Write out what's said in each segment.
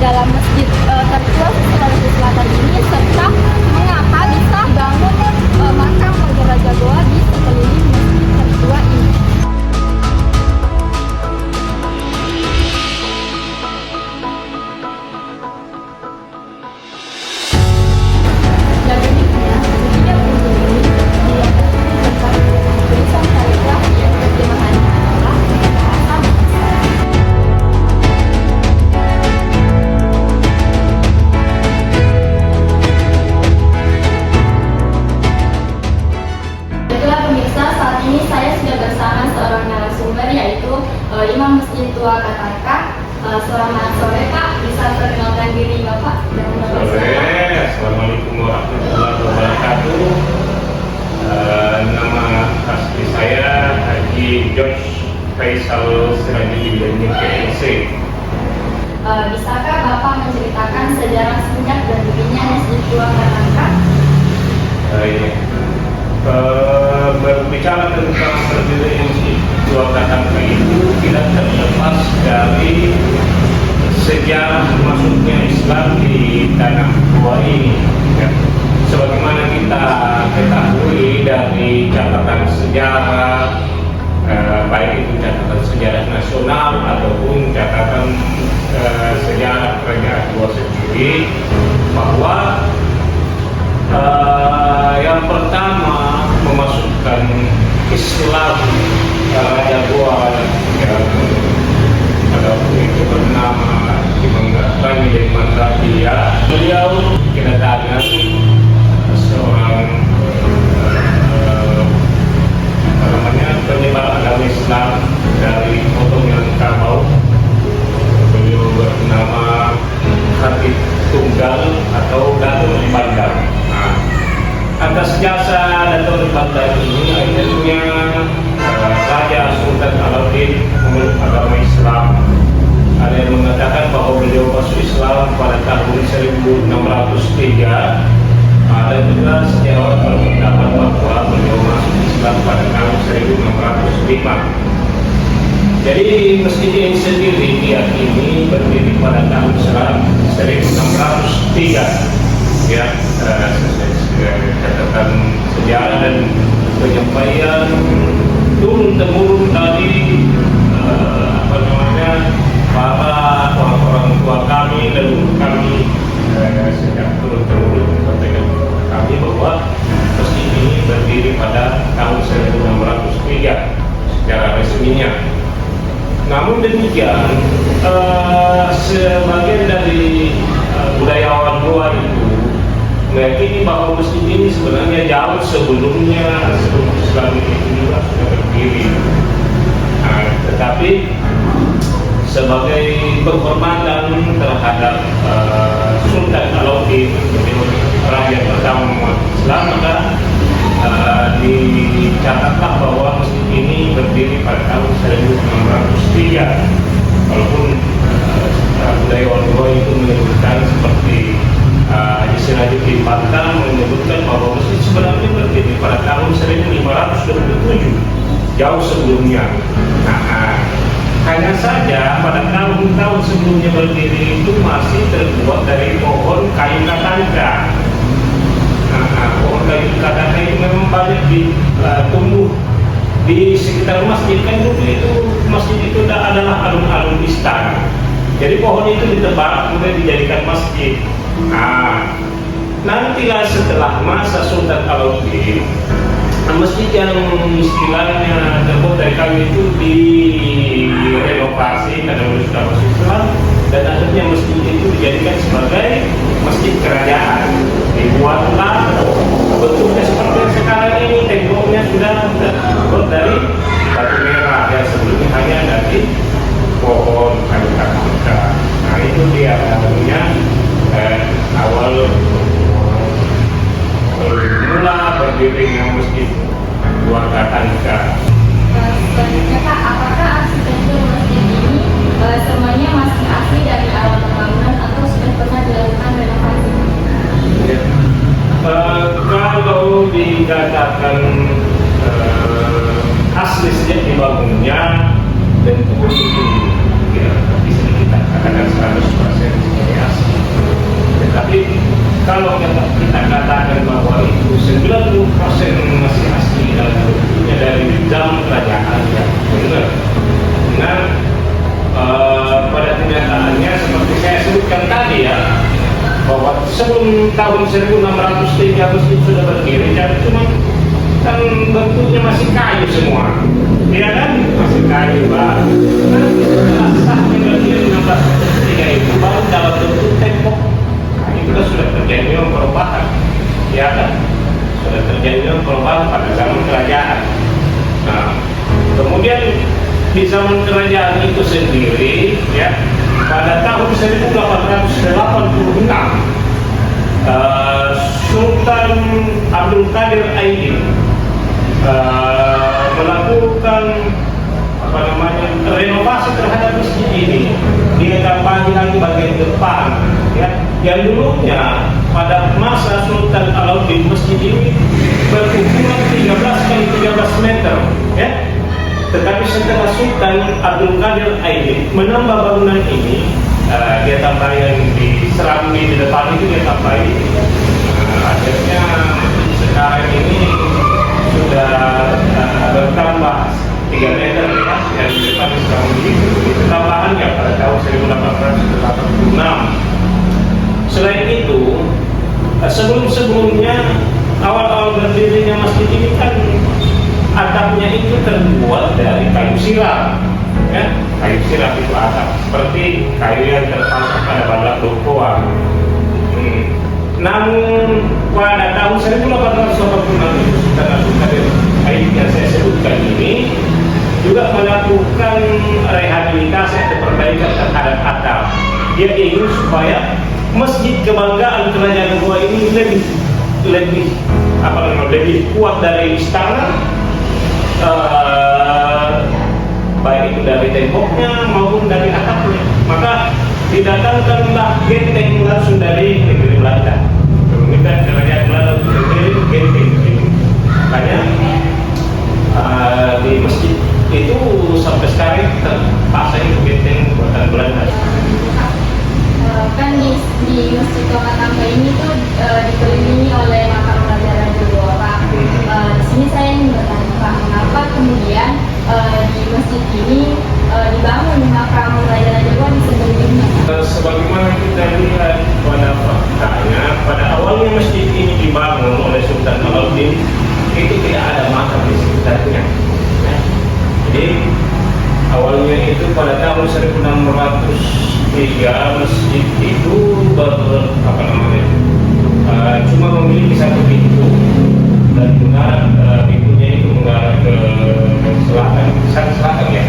dalam masjid tertua Sulawesi Selatan ini, serta mengapa bisa bangun makam Raja Goa di sekeliling masjid tertua ini. Dan uniknya, setiap pintu ini dilengkapi dengan tulisan kaligrafi yang terjemahannya adalah bahasa Makassar. Baiklah pemirsa, saat ini saya sudah bersama seorang narasumber, yaitu Imam Masjid Tua Kataka. Selamat sore Pak, bisa perkenalkan diri Bapak dan Bapak siapa? Assalamualaikum warahmatullahi wabarakatuh. Nama asli saya Haji George Faisal Sirajuddin PLC. Bisakah Bapak menceritakan sejarah singkat berdirinya Masjid Tua Kataka? Berbicara tentang berdirinya Masjid Tua Kataka itu tidak terlepas dari sejarah masuknya Islam di tanah Goa ini. Ya. Sebagaimana kita ketahui dari catatan sejarah, baik itu catatan sejarah nasional ataupun catatan sejarah kerajaan Goa sendiri, bahwa yang pertama memasukkan Islam Raja Goa yang itu bernama Imam Radia. Beliau kedatangan seorang penyebar agama Islam dari Potong Minangkabau. Beliau bernama Khatib Tunggal atau Datuk Bandar. Atas jasa Datuk Bandar ini akhirnya Raja Sultan Alauddin memeluk agama Islam. Ada yang mengatakan bahwa beliau masuk Islam pada tahun 1603. Ada juga sejarawan berpendapat bahwa beliau masuk Islam pada tahun 1605. Jadi masjid ini sendiri diyakini berdiri pada tahun 1603. Ya, catatan sejarah dan penyampaian turun temurun dari para orang-orang tua kami, leluhur kami sejak turun temurun sampaikan kami bahwa masjid ini berdiri pada tahun 1603 secara resminya. Namun demikian, sebagian dari budayawan Goa itu meyakini bahwa masjid ini sebenarnya jauh sebelum Islam itu juga sudah berdiri. Tetapi sebagai penghormatan terhadap Sultan Alauddin, raja pertama Islam, maka dicatatlah bahwa masjid ini berdiri pada tahun 1603. Walaupun budayawan Goa itu menyebutkan seperti Haji Sirajuddin Bantar menyebutkan bahwa masjid sebenarnya berdiri pada tahun 1527, jauh sebelumnya. Hanya saja pada tahun-tahun sebelumnya berdiri itu masih terbuat dari pohon kayu katangka. Pohon kayu katangka itu memang banyak tumbuh di sekitar masjid. Kan dulu itu masjid itu adalah alun-alun istana. Jadi pohon itu ditebang kemudian dijadikan masjid. Nantilah setelah masa Sultan Alauddin, masjid yang istilahnya terbuat dari kayu itu direnovasi karena sudah masuk Islam, dan akhirnya masjid itu dijadikan sebagai masjid kerajaan. Dibuatlah bentuknya seperti yang sekarang ini, temboknya sudah terbuat dari batu merah, yang sebelumnya hanya dari pohon kayu katangka. Nah itu dia namanya awal mula berdirinya Masjid Tua Katangka. Selanjutnya Pak, apakah arsitektur masjid ini semuanya masih asli dari awal pembangunan atau sudah pernah dilakukan renovasi? Ya. Kalau dikatakan asli sejak dibangunnya, tentu itu ya bisa kita katakan 100% kalau kita katakan bahwa itu 90% masih asli dan bentuknya dari zaman kerajaan, ya benar. Nah, pada kenyataannya seperti saya sebutkan tadi ya, bahwa sebelum tahun 1603 masjid sudah berdiri, dan cuma kan bentuknya masih kayu semua, ya kan, masih kayu baru. Nah, setelah sahnya berdiri 1603 itu baru dalam bentuk tembok. Nah, itu kan sudah terjadi perubahan, ya kan, sudah terjadi perubahan pada zaman kerajaan. Nah, kemudian di zaman kerajaan itu sendiri, ya, pada tahun 1886 Sultan Abdul Qadir Aidin melakukan renovasi terhadap masjid ini. Dia tambah lagi bagian depan, ya, yang dulunya pada masa Sultan Alauddin masjid ini berukuran 13 kali 13 meter, ya. Tetapi setelah Sultan Abdul Qadir Aidin menambah bangunan ini, dia tambah yang di serambi di depan itu dia tambahin. Akhirnya sekarang ini sudah bertambah 3 meter, ya, yang di depan di serambi itu tambahannya pada tahun 1886. Selain itu, sebelumnya awal-awal berdirinya masjid ini kan atapnya itu terbuat dari kayu sirap, ya, kayu sirap itu atap seperti kayu yang terpasang pada balak dokoa. Namun pada tahun 1886 itu Sultan Abdul Qadir Aidin yang saya sebutkan ini juga melakukan rehabilitasi atau perbaikan terhadap atap. Dia ingin supaya masjid kebanggaan kerajaan Goa ini lebih kuat dari istana, baik itu dari temboknya maupun dari atapnya. Maka didatangkanlah genteng langsung dari negeri Belanda, meminta kerajaan Belanda untuk memberi genteng ini. Makanya di masjid itu sampai sekarang terpasang genteng buatan Belanda. Kan di Masjid Tomat Tangga ini tuh dikelilingi oleh makam raja-raja Goa, Pak. Di sini saya ingin bertanya, Pak, mengapa kemudian di masjid ini dibangun makam raja-raja Goa di sebelumnya? Sebagaimana kita lihat pada faktanya, pada awalnya masjid ini dibangun oleh Sultan Alauddin itu tidak ada makam di sekitarnya. Jadi awalnya itu pada tahun 1603 masjid itu cuma memiliki satu pintu dan mengarah pintunya itu mengarah ke selatan, ya.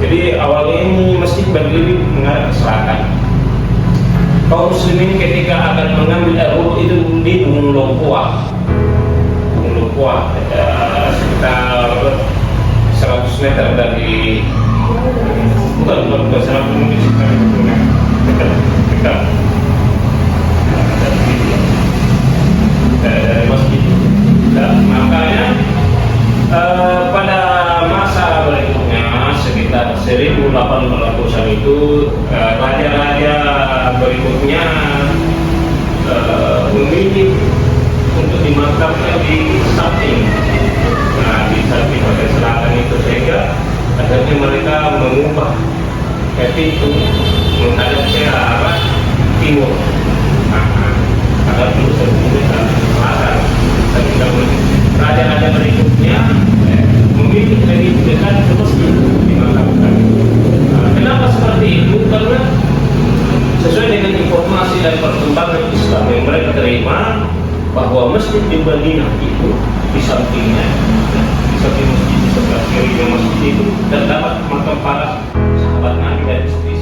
Jadi awalnya ini masjid berdiri mengarah ke selatan. Kaum muslimin ketika akan mengambil air wudhu itu di Gunung Lompoa, sekitar 100 meter dari bukan 100 meter dekat dari masjid. Dan makanya pada masa berikutnya sekitar 1800-an itu raja-raja berikutnya memilih untuk dimakamkan di samping. Nah, di samping bagian selatan itu, sehingga akhirnya mereka mengubah pintu menghadap ke arah timur. Agar terus ke selatan. Sehingga raja-raja berikutnya memilih dari dekat ke masjid dimakamkan. Kenapa seperti itu? Karena sesuai dengan informasi dan perkembangan Islam yang mereka terima, bahwa masjid di Madinah itu di samping masjid, di sebelah kiri masjid itu terdapat makam para sahabat Nabi dan istri